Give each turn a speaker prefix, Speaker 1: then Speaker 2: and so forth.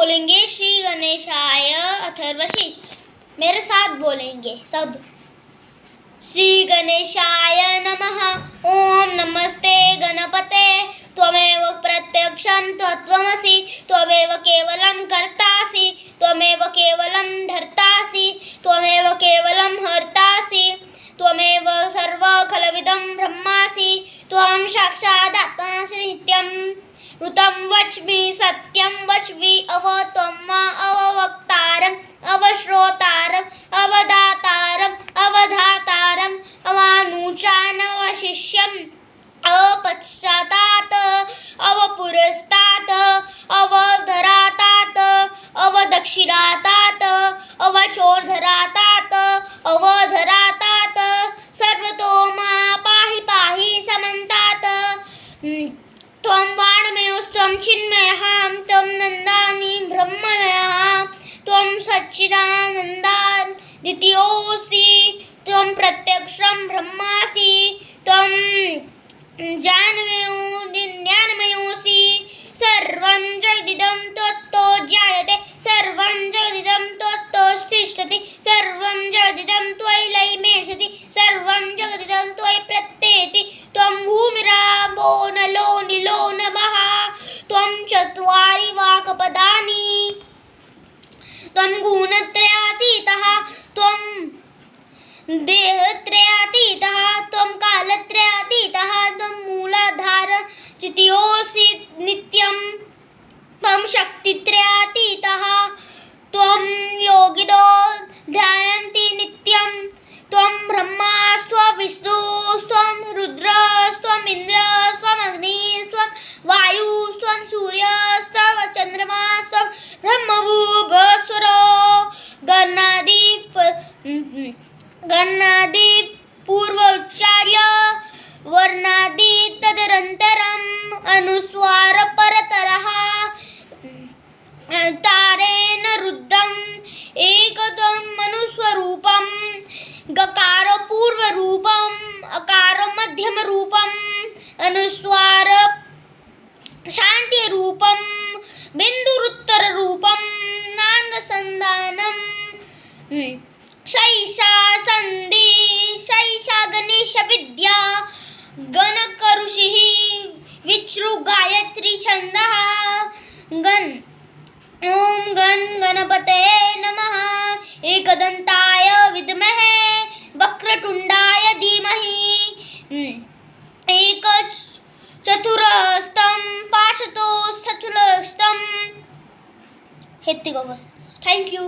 Speaker 1: बोलेंगे श्री गणेशाय अथर्वशीष। मेरे साथ बोलेंगे सब। श्री गणेशाय नमः। ओम नमस्ते गणपते। त्वमेव प्रत्यक्षं तत्त्वमसि। त्वमेव केवलं कर्तासि। त्वमेव केवलं धर्तासि। त्वमेव केवलं हर्तासि। त्वमेव सर्वखलविदं ब्रह्मासि। त्वं साक्षादात्मासि नित्यं। ऋतं वच्मि सत्यं वच्मि अव। त्वं मा अववक्तारम् अवश्रोतारम् अवदातारम् अवधातारम् अवानुचानवशिष्यम् अपश्चातात् अवपुरस्तात् अवधरातात् अवदक्षिणातात् अवचोर्धरातात् अवधरातात् सर्वतो मा पाहि पाहि समन्तात्। त्वं वाङ्मयोस्त्वं चिन्मयः त्वं नन्दानि ब्रह्ममयः त्वं सच्चिदानन्दान् द्वितीयोऽसि त्वं प्रत्यक्षं ब्रह्मासि त्वं ज्ञानमयोऽसि सर्वं जगदिदं त्वत्तो ज्ञायते सर्वं जगदिदं त्वत्तो तिष्ठति सर्वं जगदिदं त्वयि लयमेषति सर्वं जगदिदं त्वयि प्रत्येति त्वं भूमिरापो नलो नीलो नभः त्वं चत्वारि वाक्पदानि त्वं गुणत्रयातीतः त्वं देहत्रयातीतः त्वं कालत्रयातीतः त्वं मूलाधार चितयोऽसि नित्यं त्वं शक्तित्रयातीतः त्वं योगिनो ध्यायन्ति नित्यं त्वं ब्रह्मास्त्वं विष्णुस्त्वं रुद्रस्त्वम् इन्द्रस्त्वम् अग्निस्त्वं वायुस्त्वं सूर्यस्त्वं चन्द्रमास्त्वं ब्रह्मभूर्भुवस्सुरो गणादि पूर्वोच्चार्य वर्णादि तदनन्तरम् अनुस्वार परतरः तारेण रुद्धम् एकत्वम् अनुस्वरूपम् गकार पूर्वरूपम् अकार मध्यमरूपम् अनुस्वार शान्तिरूपम् बिन्दुरुत्तररूपम् नान्दसन्धानम् शैषा सन्धि शैषा गणेशविद्या गणकऋषिः विचृगायत्री छन्दः ॐ गणपतये नमः। एकदन्ताय विद्महे वक्रतुण्डाय धीमहि एकचतुरहस्तं पाशतो सचुलहस्तं। हेतिको बस। Thank you.